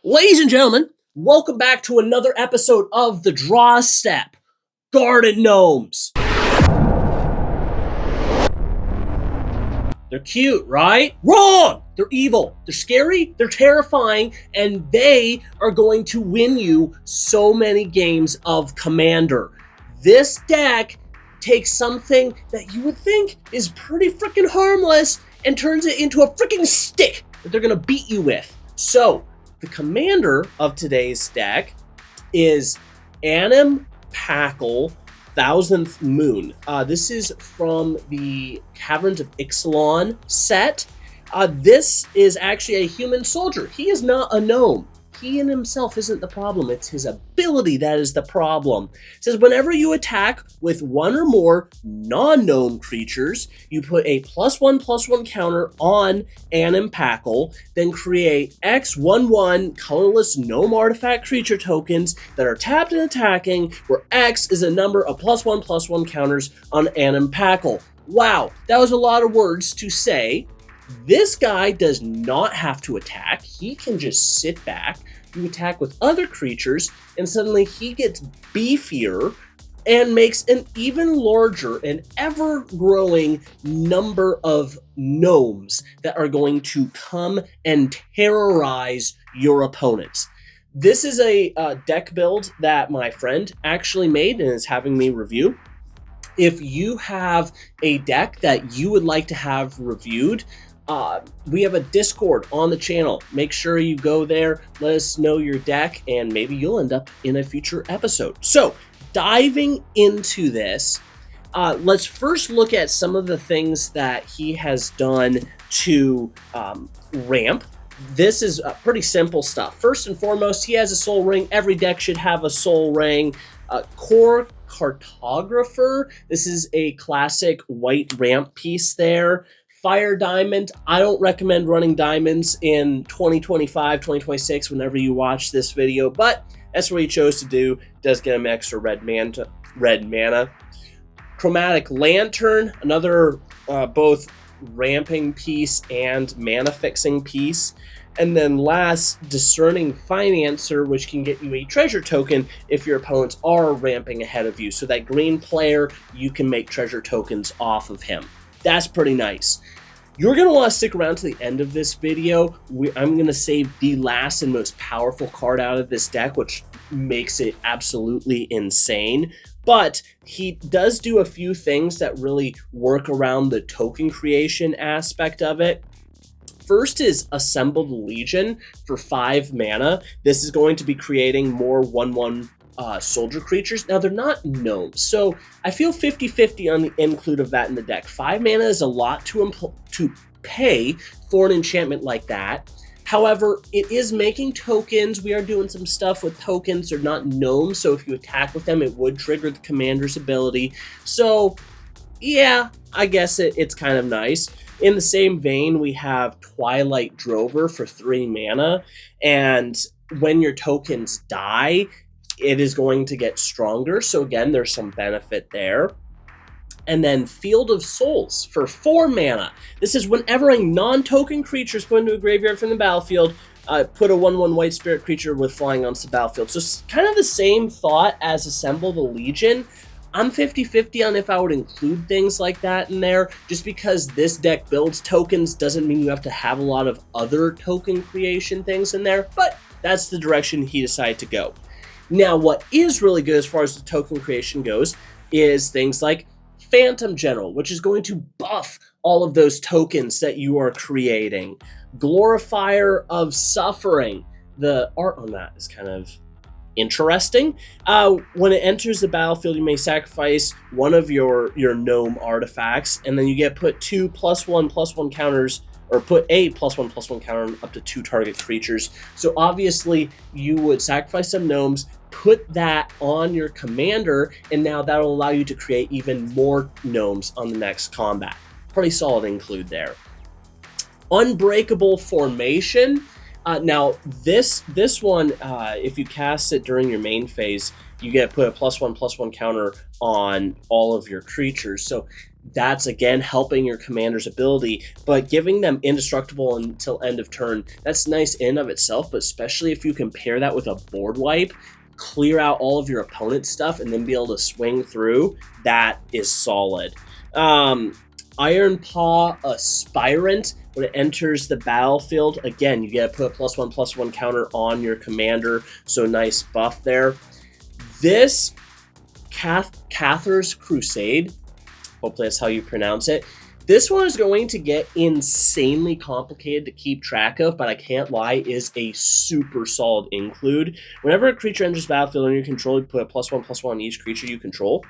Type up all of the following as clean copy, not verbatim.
Ladies and gentlemen, welcome back to another episode of The Draw Step, Garden Gnomes. They're cute, right? Wrong! They're evil, they're scary, they're terrifying, and they are going to win you so many games of Commander. This deck takes something that you would think is pretty freaking harmless and turns it into a freaking stick that they're gonna beat you with. So, the commander of today's deck is Amin Pakal, Thousandth Moon. This is from the Caverns of Ixalan set. This is actually a human soldier. He is not a gnome. He in himself isn't the problem. It's his ability that is the problem. It says whenever you attack with one or more non-gnome creatures, you put a +1/+1 counter on Amin Pakal, then create X/1/1 colorless gnome artifact creature tokens that are tapped and attacking, where X is a number of +1/+1 counters on Amin Pakal. Wow, that was a lot of words to say. This guy does not have to attack. He can just sit back. You attack with other creatures, and suddenly he gets beefier and makes an even larger and ever-growing number of gnomes that are going to come and terrorize your opponents. This is a deck build that my friend actually made and is having me review. If you have a deck that you would like to have reviewed, we have a Discord on the channel. Make sure you go there, let us know your deck, and maybe you'll end up in a future episode. So, diving into this, let's first look at some of the things that he has done to ramp. This is pretty simple stuff. First and foremost, he has a soul ring. Every deck should have a soul ring. Core Cartographer. This is a classic white ramp piece there. Fire Diamond. I don't recommend running diamonds in 2025, 2026 whenever you watch this video, but that's what he chose to do. Does get him extra red mana. Chromatic Lantern, another both ramping piece and mana fixing piece. And then last, Discerning Financer, which can get you a treasure token if your opponents are ramping ahead of you. So that green player, you can make treasure tokens off of him. That's pretty nice. You're going to want to stick around to the end of this video. I'm going to save the last and most powerful card out of this deck, which makes it absolutely insane. But he does do a few things that really work around the token creation aspect of it. First is Assemble the Legion for 5 mana. This is going to be creating more 1/1 soldier creatures. Now, they're not gnomes, so I feel 50-50 on the include of that in the deck. 5 mana is a lot to pay for an enchantment like that. However, it is making tokens. We are doing some stuff with tokens. They're not gnomes, so if you attack with them, it would trigger the commander's ability. So, yeah, I guess it's kind of nice. In the same vein, we have Twilight Drover for 3 mana, and when your tokens die, it is going to get stronger. So again, there's some benefit there. And then Field of Souls for 4 mana. This is whenever a non-token creature is put into a graveyard from the battlefield, put a 1/1 white spirit creature with flying onto the battlefield. So it's kind of the same thought as Assemble the Legion. I'm 50-50 on if I would include things like that in there. Just because this deck builds tokens doesn't mean you have to have a lot of other token creation things in there, but that's the direction he decided to go. Now, what is really good as far as the token creation goes is things like Phantom General, which is going to buff all of those tokens that you are creating. Glorifier of Suffering. The art on that is kind of interesting. When it enters the battlefield, you may sacrifice one of your gnome artifacts, and then you get put 2 +1/+1 counters, or put a +1/+1 counter on up to 2 target creatures. So obviously, you would sacrifice some gnomes, put that on your commander, and now that'll allow you to create even more gnomes on the next combat. Pretty solid include there. Unbreakable Formation. Now this one, if you cast it during your main phase, you get to put a +1/+1 counter on all of your creatures. So that's again helping your commander's ability, but giving them indestructible until end of turn. That's nice in of itself, but especially if you can pair that with a board wipe, clear out all of your opponent's stuff, and then be able to swing through. That is solid. Iron Paw Aspirant. When it enters the battlefield, again, you get to put a +1/+1 counter on your commander, so nice buff there. This Cather's Crusade, hopefully that's how you pronounce it. This one is going to get insanely complicated to keep track of, but I can't lie, is a super solid include. Whenever a creature enters the battlefield under your control, you put a +1/+1 on each creature you control.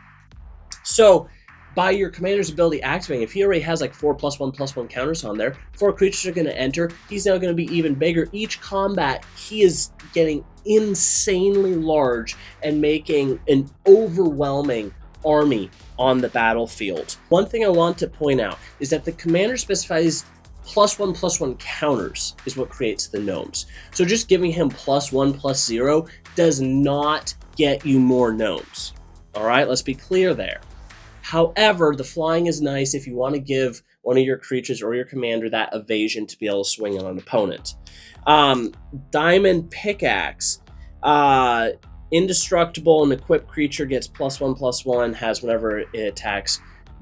So by your commander's ability activating, if he already has like 4 +1/+1 counters on there, 4 creatures are going to enter. He's now going to be even bigger. Each combat, he is getting insanely large and making an overwhelming army on the battlefield. One thing I want to point out is that the commander specifies +1/+1 counters is what creates the gnomes. So just giving him +1/+0 does not get you more gnomes. All right, let's be clear there. However, the flying is nice if you want to give one of your creatures or your commander that evasion to be able to swing on an opponent. Diamond Pickaxe. Indestructible, an equipped creature gets +1/+1, has whenever it attacks,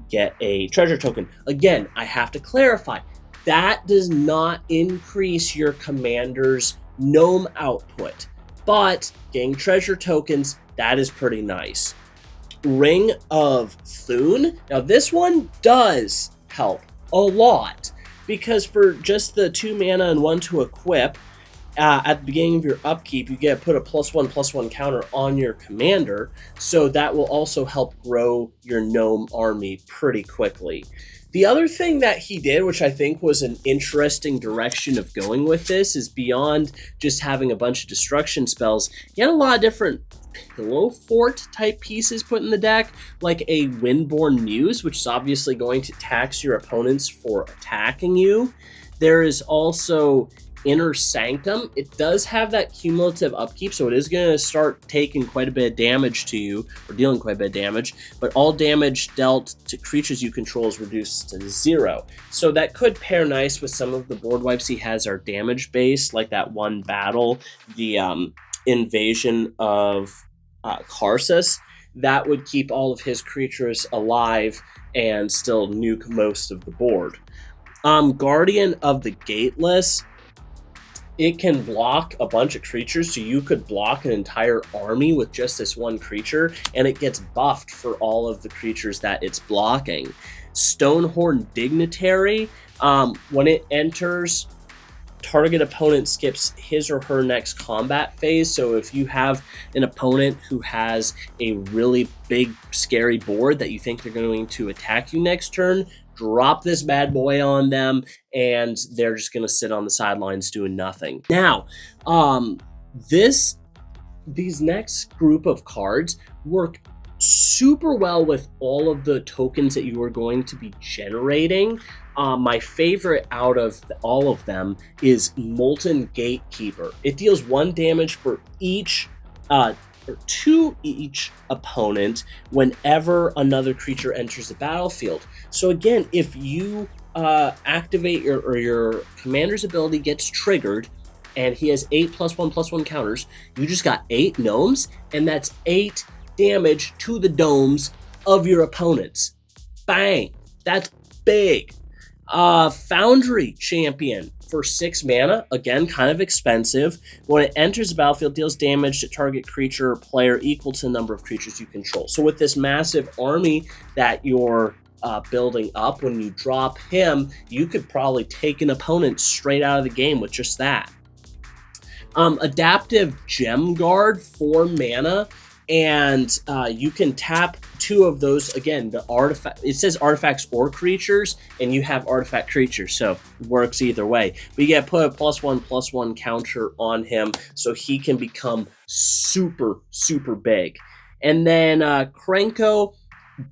get a treasure token. Again, I have to clarify, that does not increase your commander's gnome output, but getting treasure tokens, that is pretty nice. Ring of Thune. Now this one does help a lot, because for just the 2 mana and 1 to equip, at the beginning of your upkeep, you get to put a +1/+1 counter on your commander, so that will also help grow your gnome army pretty quickly. The other thing that he did, which I think was an interesting direction of going with this, is beyond just having a bunch of destruction spells, he had a lot of different pillow fort type pieces put in the deck, like a Windborn Muse, which is obviously going to tax your opponents for attacking you. There is also Inner Sanctum. It does have that cumulative upkeep, so it is going to start taking quite a bit of damage to you, or dealing quite a bit of damage, but all damage dealt to creatures you control is reduced to 0. So that could pair nice with some of the board wipes he has are damage based, like that one battle, the Invasion of Karsus. That would keep all of his creatures alive and still nuke most of the board. Guardian of the Gateless. It can block a bunch of creatures, so you could block an entire army with just this one creature, and it gets buffed for all of the creatures that it's blocking. Stonehorn Dignitary. When it enters, target opponent skips his or her next combat phase. So if you have an opponent who has a really big, scary board that you think they're going to attack you next turn, drop this bad boy on them, and they're just going to sit on the sidelines doing nothing. Now, these next group of cards work super well with all of the tokens that you are going to be generating. My favorite out of all of them is Molten Gatekeeper. It deals 1 damage for each or to each opponent whenever another creature enters the battlefield. So again, if you activate your commander's ability gets triggered, and he has 8 +1/+1 counters, you just got 8 gnomes, and that's 8 damage to the domes of your opponents. Bang! That's big. Foundry Champion for 6 mana, again, kind of expensive. When it enters the battlefield, deals damage to target creature or player equal to the number of creatures you control. So with this massive army that you're building up, when you drop him, you could probably take an opponent straight out of the game with just that. Adaptive Gem Guard, 4 mana, and you can tap 2 of those. Again, the artifact, it says artifacts or creatures, and you have artifact creatures, so it works either way. But you get to put a +1/+1 counter on him, so he can become super, super big. And then Krenko,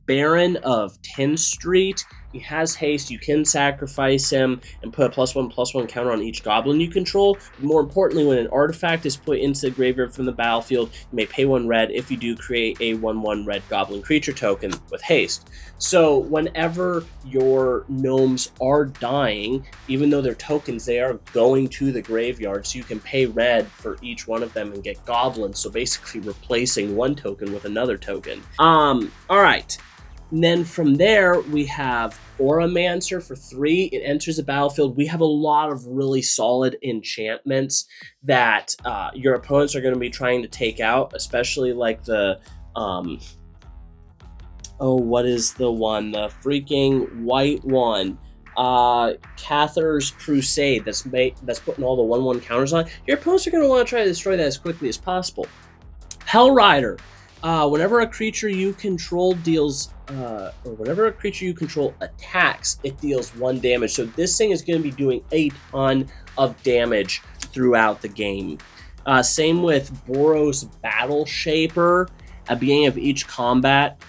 Baron of 10th Street. He has haste. You can sacrifice him and put a +1/+1 counter on each goblin you control. More importantly, when an artifact is put into the graveyard from the battlefield, you may pay 1 red if you do create a 1/1 red goblin creature token with haste. So whenever your gnomes are dying, even though they're tokens, they are going to the graveyard, so you can pay red for each one of them and get goblins, so basically replacing one token with another token. Alright. And then from there, we have Auramancer for 3. It enters the battlefield. We have a lot of really solid enchantments that your opponents are going to be trying to take out, especially like the... what is the one? The freaking white one. Cather's Crusade that's putting all the 1/1 counters on. Your opponents are going to want to try to destroy that as quickly as possible. Hellrider. Whenever a creature you control attacks, it deals 1 damage. So this thing is going to be doing a ton of damage throughout the game. Same with Boros Battle Shaper. At the beginning of each combat,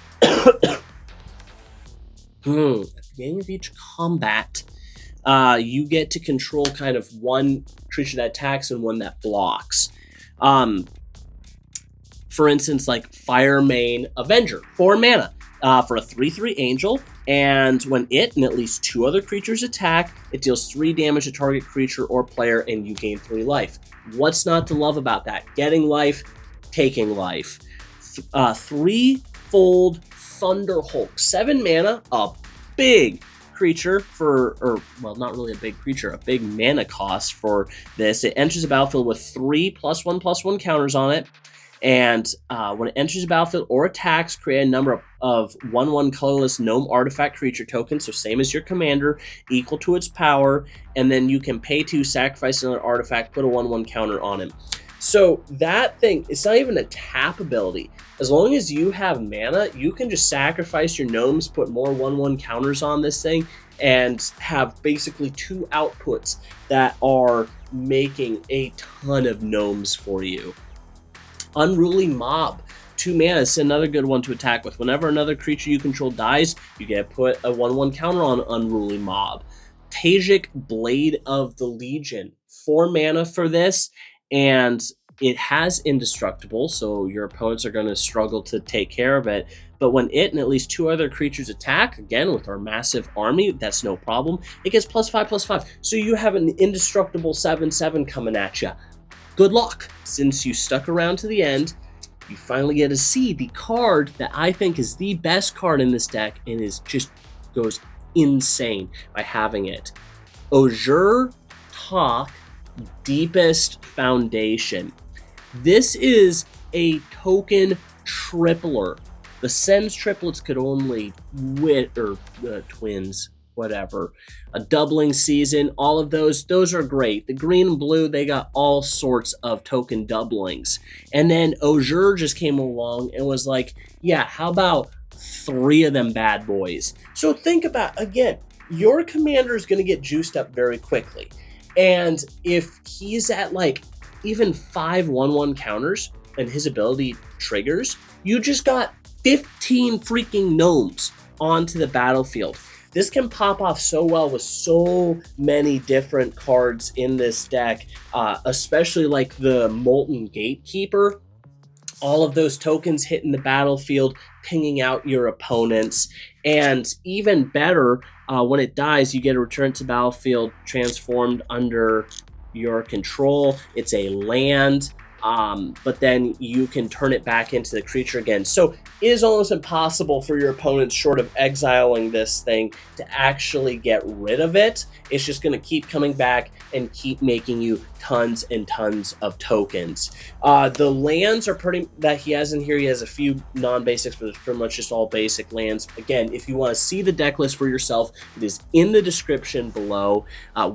you get to control kind of 1 creature that attacks and 1 that blocks. For instance, like Firemane Avenger, 4 mana for a 3/3 angel, and when it and at least 2 other creatures attack, it deals 3 damage to target creature or player, and you gain 3 life. What's not to love about that? Getting life, taking life. 3-fold Thunderhulk, 7 mana, a big creature well, not really a big creature, a big mana cost for this. It enters the battlefield with 3 +1/+1 counters on it. And when it enters the battlefield or attacks, create a number of 1/1 colorless gnome artifact creature tokens, so same as your commander, equal to its power, and then you can pay 2, sacrifice another artifact, put a 1/1 counter on him. So that thing, it's not even a tap ability. As long as you have mana, you can just sacrifice your gnomes, put more 1/1 counters on this thing, and have basically 2 outputs that are making a ton of gnomes for you. Unruly Mob, 2 mana. It's another good one to attack with. Whenever another creature you control dies, you get to put a 1/1 counter on Unruly Mob. Tajik, Blade of the Legion, 4 mana for this, and it has indestructible, so your opponents are going to struggle to take care of it. But when it and at least 2 other creatures attack, again with our massive army, that's no problem. It gets +5/+5, so you have an indestructible 7/7 coming at you. Good luck. Since you stuck around to the end, you finally get to see the card that I think is the best card in this deck and goes insane by having it. Ozur Talk, Deepest Foundation. This is a token tripler. The Sens triplets could only twins, whatever. A doubling season, all of those are great. The green and blue, they got all sorts of token doublings. And then Ozur just came along and was like, yeah, how about 3 of them bad boys? So think about, again, your commander is going to get juiced up very quickly. And if he's at like even 5 1/1 counters and his ability triggers, you just got 15 freaking gnomes onto the battlefield. This can pop off so well with so many different cards in this deck, especially like the Molten Gatekeeper. All of those tokens hitting the battlefield, pinging out your opponents. And even better, when it dies, you get a return to battlefield transformed under your control. It's a land, but then you can turn it back into the creature again. So it is almost impossible for your opponents, short of exiling this thing, to actually get rid of it. It's just going to keep coming back and keep making you tons and tons of tokens. The lands are that he has in here. He has a few non-basics, but it's pretty much just all basic lands. Again, if you want to see the deck list for yourself, it is in the description below.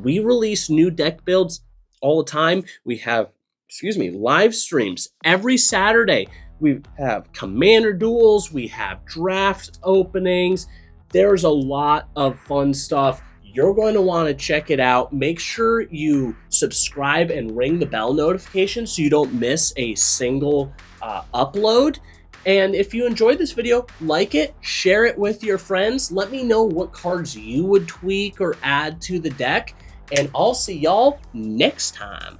We release new deck builds all the time. We have live streams every Saturday. We have commander duels, we have draft openings. There's a lot of fun stuff. You're going to want to check it out. Make sure you subscribe and ring the bell notification so you don't miss a single upload. And if you enjoyed this video, like it, share it with your friends. Let me know what cards you would tweak or add to the deck. And I'll see y'all next time.